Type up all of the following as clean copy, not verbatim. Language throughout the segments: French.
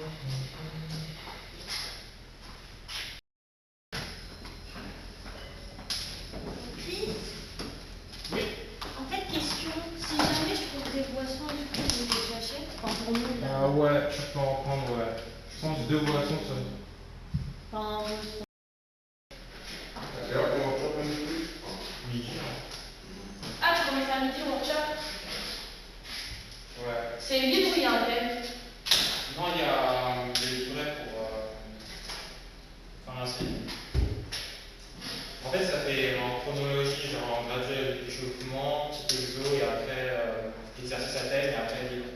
En fait, question, si jamais je trouve des boissons, du coup, j'achète, enfin pour nous là. Ah ouais, tu peux en prendre, ouais. Je pense 2 boissons, ça. Enfin, ah, tu commences à midi au workshop? Ouais. C'est libre ou il y a un thème? Non, il y a des livrets pour faire un signe. En fait, ça fait en chronologie, genre en graduel échauffement, petit exo et après exercice à thème et après libre.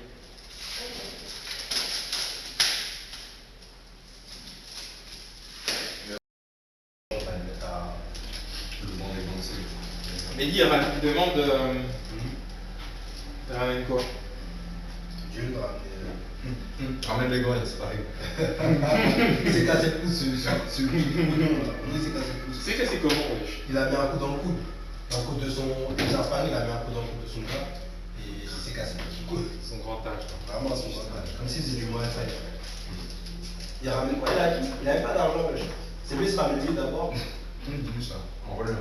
Mais dis, il demande de ramène quoi? Je vais le ramener. Ramène les gants, c'est pareil. C'est cassé le pouce, celui-là. C'est cassé le pouce. C'est cassé comment, wesh? Il a mis un coup dans le coude. Dans le coude de son. Il a mis un coup dans le coude de son bras. Et il s'est cassé le coude. Son grand âge. Vraiment, son grand âge. Comme si c'était du moins fait. Il ramène quoi? Il avait pas d'argent, wesh. C'est lui, il se ramène lui d'abord. Dis-lui ça. Envoie-le.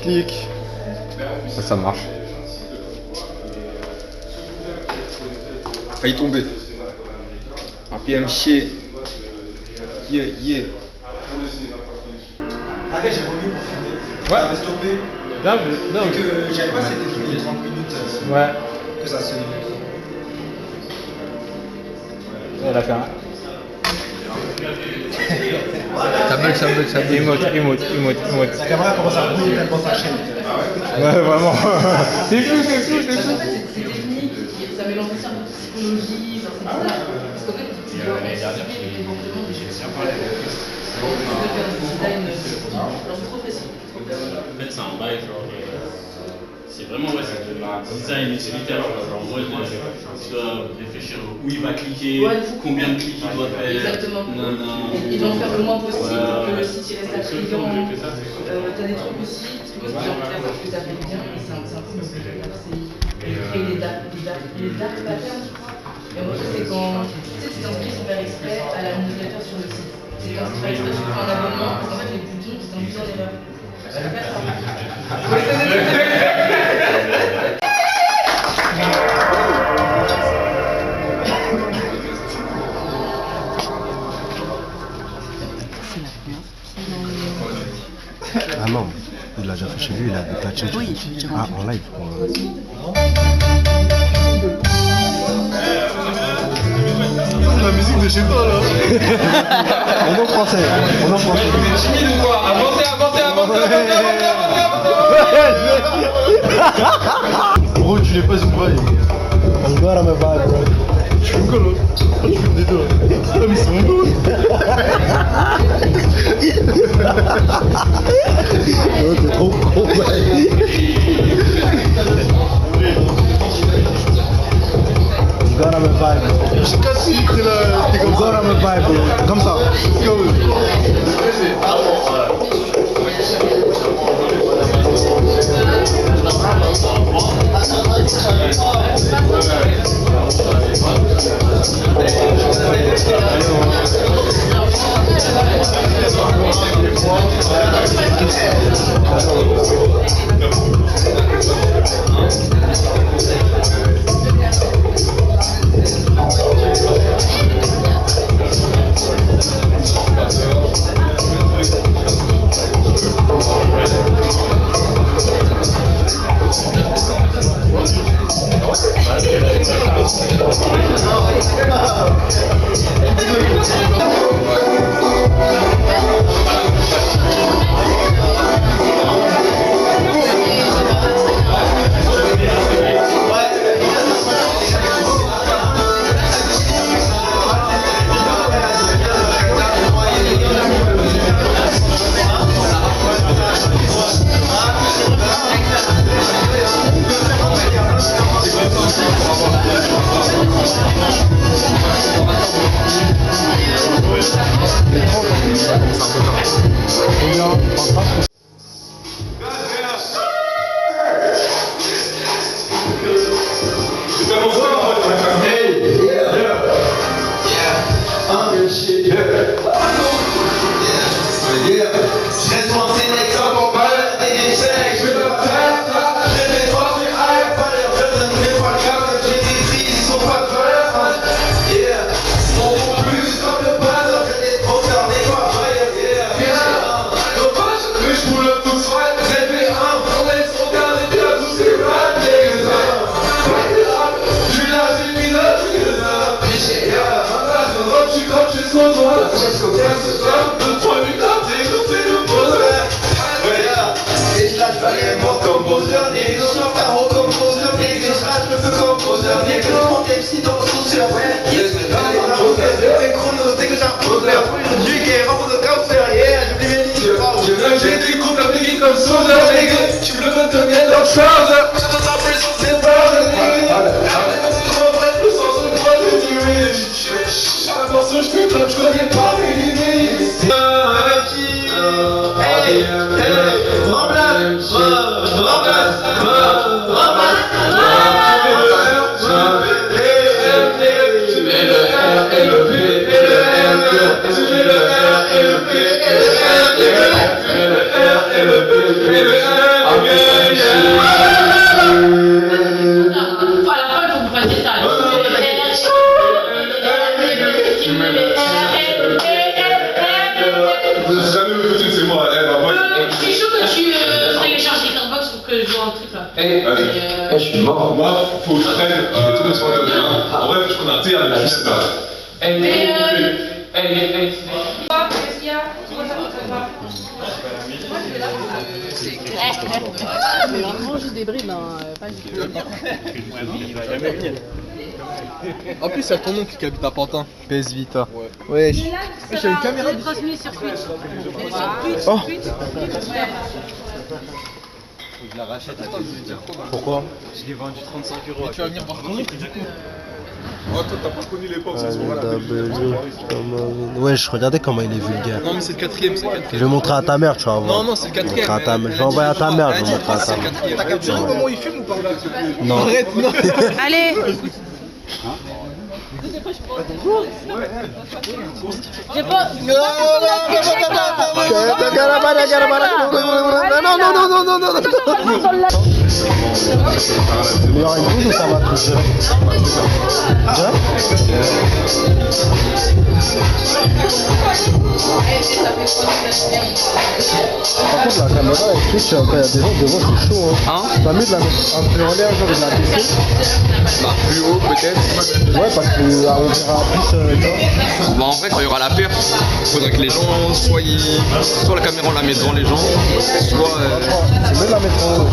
Clic. Ça marche. Failli tomber. Un PM chier. Yeah. Après, j'ai remis pour filmer. Ouais. J'avais stoppé. Non, Et que j'avais pas cette équipe de 30 minutes. Ouais. Que ça se. Elle a fait un. Ça bug. Emote. La caméra commence à bouger tellement ça chaîne. Ouais, vraiment. C'est fou. En fait, c'est technique, ça mélange aussi un peu de psychologie, genre c'est ça. Parce qu'en fait, tu dois anticiper les comportements des choses. Tu dois faire du design, genre c'est trop précis. En fait, c'est un bail, genre. C'est vraiment, ouais, c'est de la design utilitaire. Genre, moi, tu dois réfléchir où il va cliquer, Ouais, du coup, combien de clics il doit faire. Exactement. Non. Ils doivent faire le moins possible pour que le site il reste La seule fois où attrayant. j'ai fait ça, c'est T'as des trucs aussi, parce que moi, c'est genre clair, que ça fait bien, mais c'est un peu il crée les dark patterns, je crois. Et moi, c'est quand tu t'inscris sans faire exprès à la newsletter sur le site. C'est quand tu fais exprès, tu prends un abonnement, parce qu'en fait, les boutons, ils t'induisent en erreur. Je vais faire ça. Ah non, il l'a déjà fait chez lui, il a détachté. Oui, Ah, en live. La musique de chez toi là. On en français. Timide ou quoi? Avancez. Gros, tu l'es pas une baille. Agora me vai, bro. Tu fumes quoi là? Je fume des deux. Ah, mais c'est mon dos. T'es trop con, mec. Agora me vai, bro. J'ai cassé, t'es là. T'es comme ça. Agora me vai, bro. Comme ça. Ah, tu craches chez soi, toi. Presque aucun ce soir. 2-3 minutes à dégoncer le bonheur. Et je lâche pas les mots comme Bowser. Et je sors carreau comme Bowser. Et je rage le feu comme Bowser. Et que je monte MC dans le sous sur ouais. Yes, mais là, les rapporteurs de mes chronos. Dès que j'impose leur du guerre, en de cancer. Yeah, j'oublie mes lignes. J'ai des groupes appliqués comme Sosa. Tu me le veux te bien dans le chose. Je te tape plus sur ses barres. Le sens de droit de tuer. Attention, je te tape, je connais pas mes limites. Je suis mort. Moi, faut que je prenne tout le soin de bien. En vrai, je prends un thé à la piste là. Qu'est-ce qu'il y a? Mais vraiment juste des bribes, pas du tout. Il va jamais venir. En plus, il y a ton oncle qui habite à Pantin. PS Vita. Ouais. J'ai une caméra. Transmis sur Twitch. Oh. Je la rachète à Pourquoi? Je l'ai vendu 35 €. Tu vas venir voir ton oncle du coup. Oh, toi, t'as pas connu l'époque, c'est ce moment-là. Ouais, je regardais comment il est vulgaire. Non, mais c'est le quatrième, c'est le quatrième. Je vais montrer à ta mère, tu vas voir. Non, non, c'est le quatrième. Je vais envoyer à ta mère, je vais montrer à ta mère. T'as capturé comment il fume ou pas? Non. Arrête, non. Allez. J'ai pas. Mais il y aura une boule ou ça va toucher? Par contre, la caméra elle Twitch, quand il y a des gens devant, c'est chaud. Hein? T'as mieux de la mettre un peu en l'air, genre de la baisser? Bah, plus haut peut-être. Ouais, parce qu'on verra plus. Bah, en vrai, quand il y aura la perte, il faudrait que les gens, soit la caméra on la met devant les gens, soit. C'est mieux de la mettre en haut.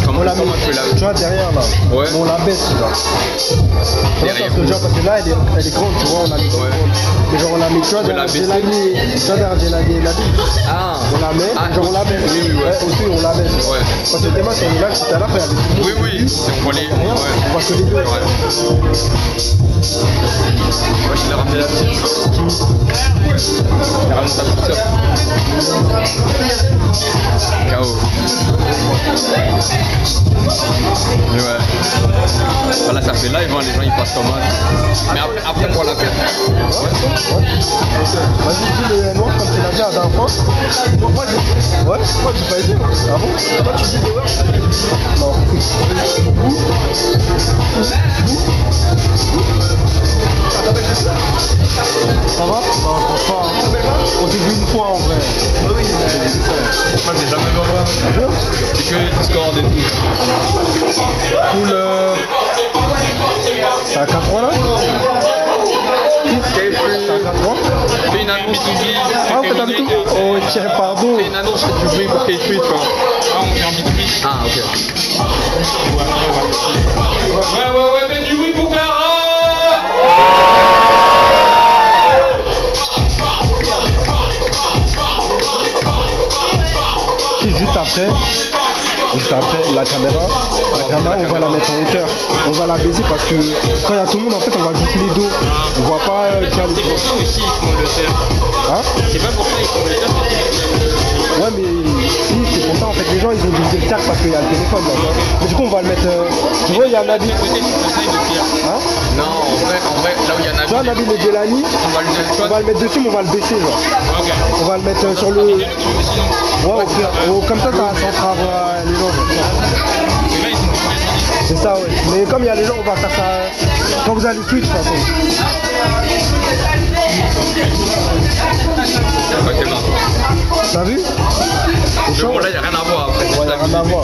Comment on la met, tu la tu vois, derrière là. Ouais. Mais on la baisse, genre. Derrière. Parce que là, elle est grande, tu vois, on la met grande. Mais genre, on la met, tu vois, derrière Jelani et Nabil. Ah. On la met, genre, on la baisse. Oui, ouais. Aussi, on la baisse. Ouais. Parce que le thème, c'est on est là, tout à l'heure, il y avait tout le monde. Oui, on voit les. Ouais. On voit que les deux. Ouais. Moi, je l'ai ramené la petite. Il a ramené sa petite sœur. KO. Mais ouais. Voilà, ça fait live, hein, les gens ils passent comme mal. Mais après pour la perte. Vas-y, dis le noir comme tu l'as dit la dernière fois. Ouais, moi j'ai pas été. Ah bon? Toi tu dis des words? Non. Ça va? Non, je pense pas. On s'est vu une fois en vrai. Oui, moi j'ai jamais vu en vrai. C'est que les Discord et tout. Cool. C'est à 4 ans là? C'est à 4 ans? Fais une annonce qui dit. Ah, on fait un tout? Oh, Thierry, pardon. Fais une annonce que tu veux pour qu'il tweet quoi. Ah, on fait un big tweet. Ah, ok. Ouais, mais du bruit pour faire. Juste après, la caméra, on va la mettre en hauteur. On va la baisser parce que quand il y a tout le monde, en fait, on va juste les dos. On voit pas qu'il y a les dos. C'est pour ça aussi qu'il faut le faire. Hein? C'est pas pour ça qu'il faut le faire. Ouais, mais si, c'est pour ça, en fait, les gens, ils ont divisé le cercle parce qu'il y a le téléphone. Là, mais du coup, on va le mettre... tu vois, il y a Nabil. Hein? Non, en vrai, là où il y a Nabil. Tu vois, Nabil et Jelani, on va le mettre dessus, mais on va le baisser, genre. Ok. On va le mettre sur le... Ouais, comme ça fera les gens. C'est ça, ouais. Mais comme il y a les gens, on va faire ça quand vous allez Twitch, de toute façon. T'as vu? Mais bon, là, il n'y a rien à voir après. Ouais, il n'y a rien à voir.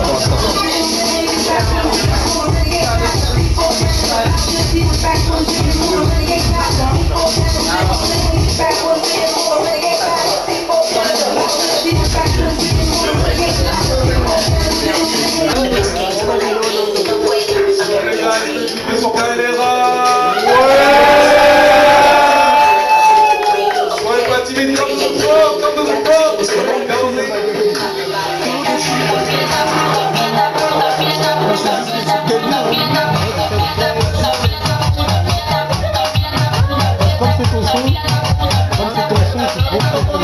au son, comme c'est ton son, c'est trop fort.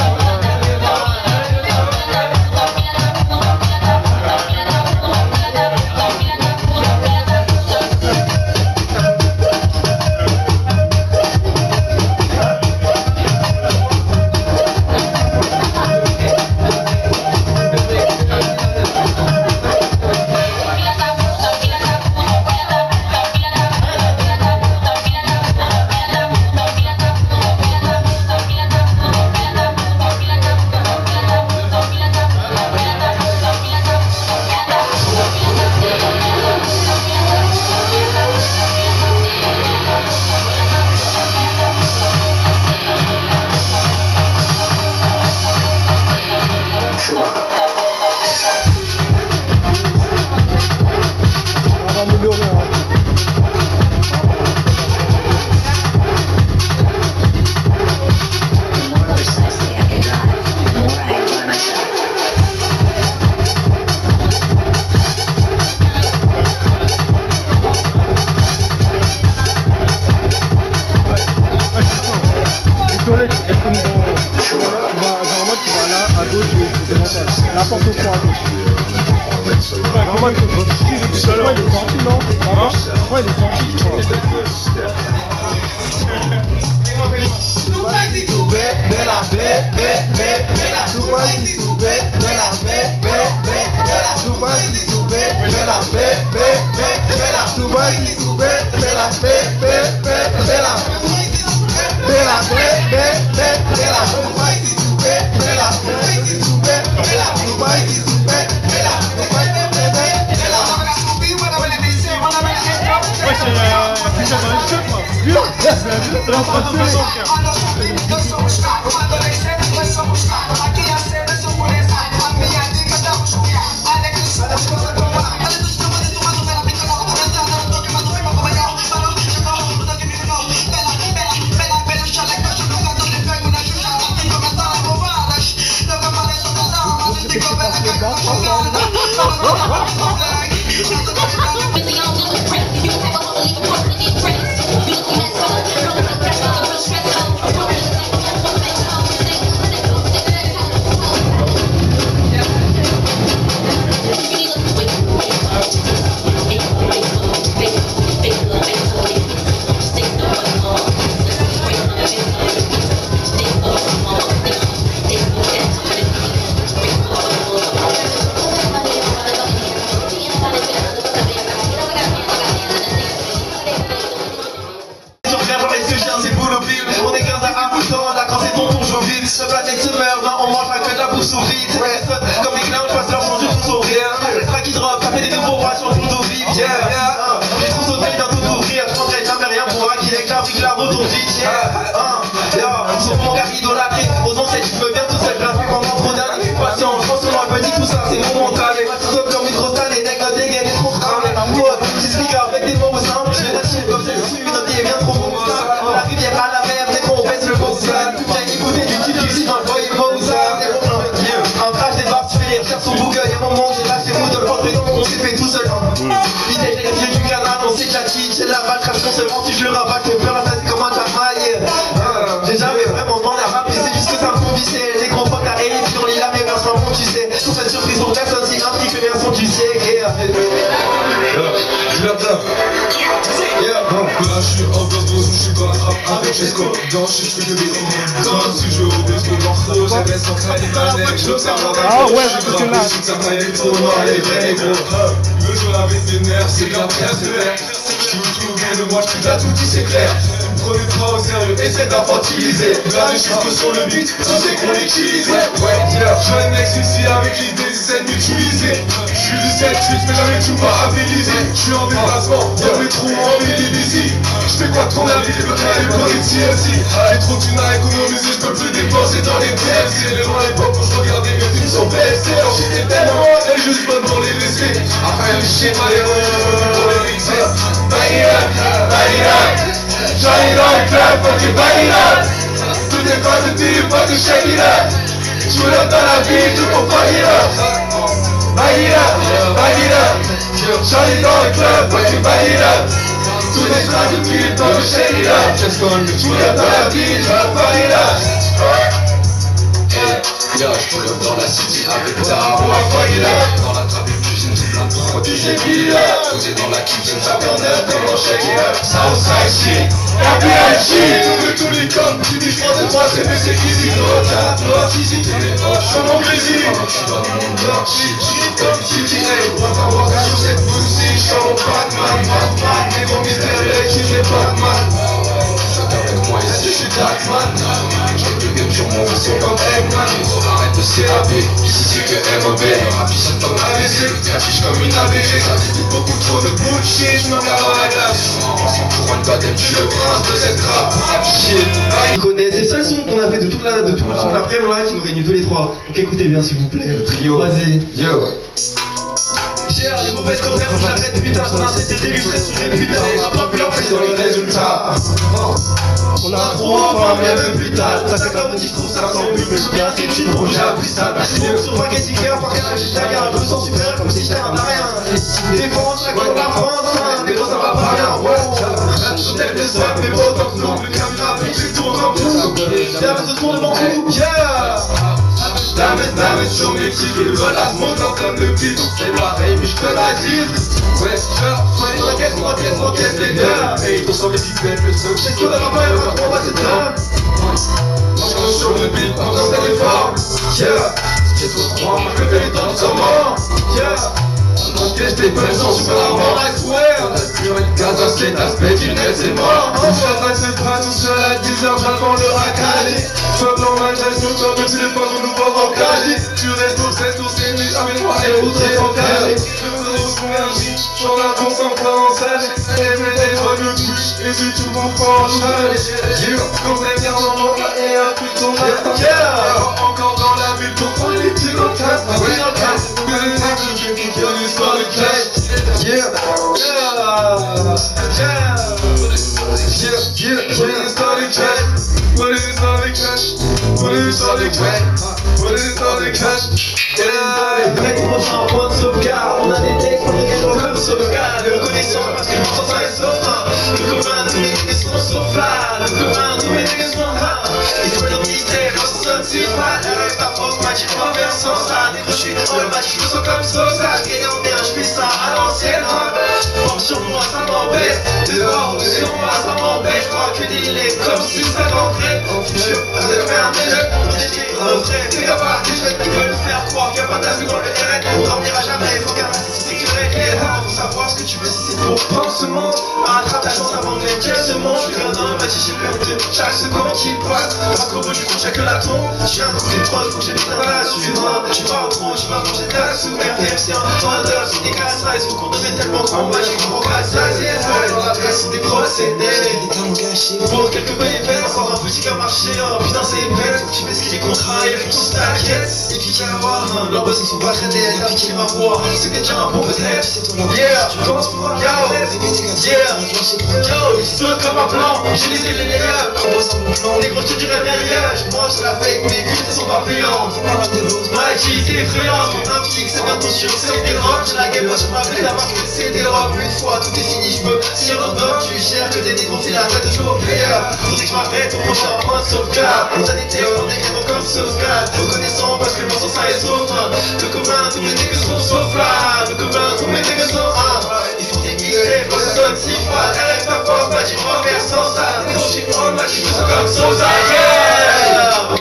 N'importe quoi. Vraiment, il est sorti, non? Ouais, il est sorti, je crois. J'ai jamais vraiment demandé à rapper, c'est juste que ça me convissait. Les gros potes à Ellie, on lit la même version, tu sais. Toute cette surprise pour personne, si un qui fait version du siècle. Là je suis en overdose, je suis dans la trappe avec Esco. Dans je suis de bison. Comme si je au disque morceau, j'avais sans traîner ma neige. Je l'observe Ah ouais, c'est là. Je suis certain, il est trop noir, il est vrai gros. Le jour avec mes nerfs, c'est de la pierre, c'est vert. Je me trouve bien de moi, je suis là tout dit, c'est clair. Prenez pas au sérieux, essaie d'infantiliser. Là les chiffres sur le beat, tu sais qu'on l'utilise. Ouais, je un ex ici avec l'idée d'essayer de m'utiliser. Je suis du 7-8, mais jamais tout m'a habilisé. Je suis en déplacement, y'a mes trous en Vélizy. Je fais quoi de ton avis, je veux créer le ici aussi. J'ai trop de thunes à économiser, je peux plus dépenser dans les PFC. Les gens à l'époque où je regardais mes films sur PSC. Alors j'étais tellement et juste bonne pour les laisser. Après le schéma, les pour les mixer. Bang it up, bang it up. Johnny dans le club, fucking bang it up. Tout est positif, pas de shake it up. Je vous donne dans la vie, tout pour bang it up. Bang it up, bang it up. Johnny dans le club, fucking bang it up. Tous les phrases de pile dans le shady là. Qu'est-ce qu'on me tout là dans la ville, je vais pas là. Yo, je pull up dans la city avec ta roi là. Dans la trappe une cuisine, tout plein de produits j'ai mis là. Posé dans la kitchen, ça burneur comme un shake up. Southside shit, FBI shit. Tous les coms, tu dis je prends des trois, c'est mais c'est easy. No physique, je suis mon Brésil. Je suis dans le monde blanc, shit comme GTA. Waka waka sur cette pussy, je suis mon Batman. Mais mon mystère est qui j'ai Batman. Avec moi ici, je suis Darkman. J'ai du game sur mon vaisseau comme Eggman. Arrête de CAB, ici c'est que MOB. Rapide comme AVC, affiche comme une AVG. Ça dit beaucoup trop de bullshit, je me regarde dans la glace. Sans couronne, badem, je suis le prince de cette rap. Shit. Il connaît, c'est le seul son qu'on a fait de toute la l'après-midi qui nous réunit tous les trois. Donc écoutez bien s'il vous plaît, le trio. Vas-y. Yo. Les mauvaises commentaires, j'arrête putain, ton c'était illustré sur les putains. On a pas pu l'envoyer dans les résultats. On a trop enfin, mais même plus tard. Ça c'est comme un discours, ça ressemble plus, mais je viens, c'est une projet à freestyle. Sur 20 questions qui par cas, j'ai tagué un peu sans super, comme si j'étais un rien. Défense, la contre la France, mais bon, ça va pas bien. Ouais, tel des soins, mais bon, tant que non, le caméra, puis tu tournes comme tout. Y'a un tour devant vous, yeah! Damage sur mes petits ils veulent la smoke comme le petit. C'est pareil mais je peux la dire. Ouais, roquette les gars. Et ils sont les pipettes, le stock. C'est tout dans la main, on va se faire. Mange sur le beat, on danse les formes. Yeah, c'est tout droit, je fais les temps sans mort. Yeah, on cache des bonnes sans super avant, I swear. On a plus une carte dans cet aspect, tu n'es c'est mort. On fait pas cette phrase tout seul à 10h, j'attends le racaler. Soit blanc, mal, j'ai tout comme si les potes nous voient en cali. Tu restes au 7 au CNI, avec moi et vous très en calé. Je me retrouve énergie, j'en ai bon sans pas en salle. Et mes lèvres de touche, et si tout mon corps en chale. Quand c'est bien dans mon plat et un truc dans la tête. Encore dans la ville pour prendre les petits dans le casse. Oui, dans le casse. Y'a une histoire de clash. Yeah, what is all the cash? What is all the cash? What is all the cash? What is all the cash? Prêt pour prochain point de sauvegarde. On a des textes pour lesquels comme sauvegarde. Le reconnaissant parce que sans ça est sauvant. Le commun de mes niggas sont sauf là. Le commun de mes niggas sont là. Ils sont dans mystère, personne s'y va. Ta force m'a dit pas faire sans ça. Décroché, on le bâtit, je me sens comme Sosa. Gagnant bien, je fais ça à l'ancienne. Mort sur moi, ça m'embête. Dehors, sur moi, ça m'embête. Je crois que l'île comme si ça m'entrait. Je vais faire un jeu, c'est capable que je vais me faire croire qu'il n'y a pas d'avis dans le RN. On dormira jamais, faut garder c'est correct. Les rats, faut savoir ce que tu veux si c'est pour pansement. Attrape la chance avant que les pièces se mangent. Je viens dans le match, j'ai perdu chaque seconde qui passe. Pas qu'au bout du compte, j'ai que la tombe. Je viens pour les trolls, faut que j'ai des tabacs. Suis-moi, tu parles trop, tu vas manger de la soupe. RPMC en vendeur, c'est des casserais. Faut qu'on devienne tellement grand, j'ai grand casse-là. Dans la presse, c'est des procédés. Pour quelques bénéfices, encore un petit cas marché. Putain, c'est bête, faut que tu baisses les contrats et les petites t'inquiètes. Et puis qu'à voir, leurs boss ils sont pas très nets. T'as piqué ma voix, c'est déjà un bon peut-être. Yeah, tu commences pour moi, yo, yeah, yo, ils sautent comme un plan. J'ai les élèves, les gros tu dirais bien hier. Je mange la fake, mes buts elles sont pas payantes. Mikey, c'est effrayant, mon implique, c'est bientôt sûr, c'est des drogues. J'ai la game, moi je m'appelle la marque, c'est des drogues. Une fois tout est fini, je peux si on donne, tu gères que des négros, c'est la tête de jouer au player. Faudrait que je m'arrête au prochain point de sauvegarde. T'as des textes, on est comme sauvegarde. Reconnaissant parce que le mensonge ça est sauf. Le commun, tous mes nègres sont sauf là. Le commun, tous mes nègres sont ils font des mixtapes, personne s'y voit. Rêve ta force, m'a dit refaire sans ça. Quand j'y prends, m'a dit je me sens comme Sosa, yeah.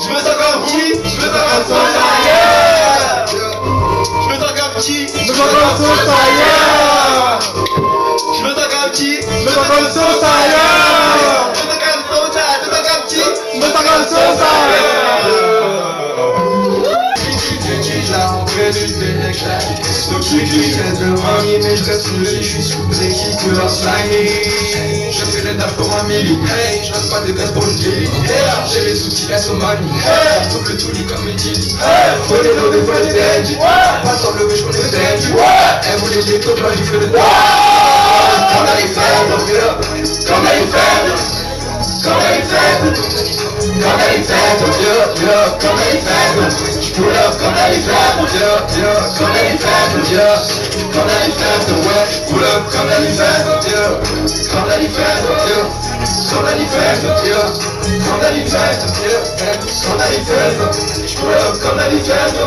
Je me sens comme qui? Je me sens comme Sosa, yeah. Je me sens comme qui? Je me sens comme Sosa, yeah. Je me sens comme qui? Je me sens comme Sosa, yeah. Je me sens comme Sosa, je me sens comme qui? Je me sens comme Sosa, donc je suis qui reste de manier, mais je reste le lit, je suis sous les qui que leur slanging. Je fais les dames pour un milli, hey, je reste pas des baisses pour le daily. J'ai les outils, elles sont manies, hey, double tout lit comme Eddy. Faut les lever, faut les dead, pas sans lever, je connais dead. Elle voulait les top, là j'ai fait le dead. Quand elle est faible, quand elle est faible, quand elle est faible, quand elle est faible, quand elle est faible. J'pull up comme la lifette, comme la lifette, comme la lifette, ouais. Pull up comme la lifette, comme la lifette, comme la lifette, comme la lifette, comme la lifette. J'pull up comme la lifette,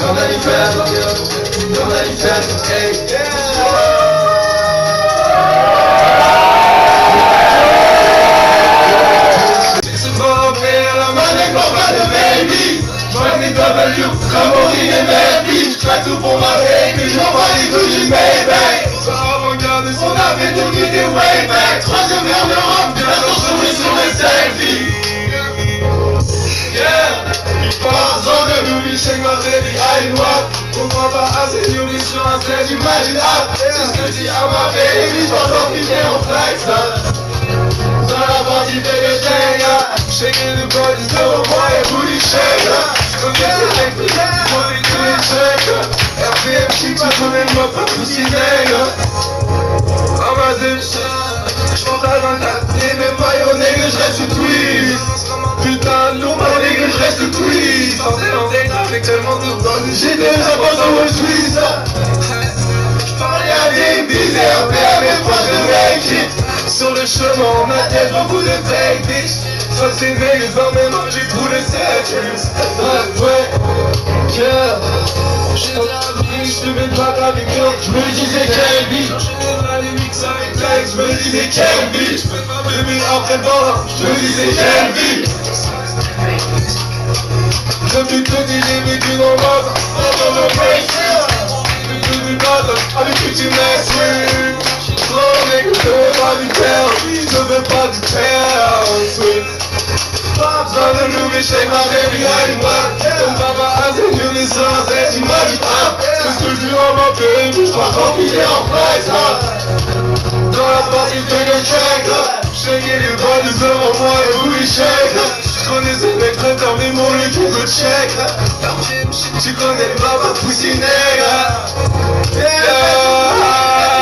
comme la lifette, comme la lifette, hey. W, comme Aurine et Melby, j'fais tout pour ma baby, j'envoie les coups du Maybach. On avait tout mis des way back, troisième vers l'Europe, bientôt souris sur les selfies. Yeah, pas besoin de nous check ma baby, I what. On croit pas assez, nous sur un stage, imagine up. C'est ce que je dis à ma baby, j'entends qu'il vient en flex. Dans la partie de l'échec, shaking the bodies, no boy, booty shake. RPM, pas connais-moi pas tous ces nègres. J'pentage un tas, et même maillot nègre, j'reste twist. Putain de lourd, nègre, j'reste twist. Sortez en détail avec tellement de bonnes, j'ai déjà pensé où je suis. J'parlais à des bises et RPM est proche de mec. Sur le chemin, on a tête beaucoup de fake bitch. Ça c'est nègres, dans mes mains, j'ai trouvé 7 ouais, yeah. J'ai appris, je te mets pas avec eux. Je me disais quel beat. J'enchaînais la mix avec Lex, je me disais quel beat. Je fais pas 2000 après le bord, je me disais quel beat. Depuis petit j'ai vécu dans le mode, dans le face. Depuis du bad, avec qui tu mess with. Slow nigga, je veux pas du père, je veux pas du père. Pas besoin de nous, mais shake ma baby, I what. Ton papa a ses yeux, les sens, et tu m'as dit ah. C'est ce que je lui rends ma baby, je crois qu'on finit en place. Dans la partie de le check, shaker les bras devant moi et vous les shake. Je connais ces mecs très tard, mais mon le tout le check. Tu connais le papa, pussy nègre. Yeah.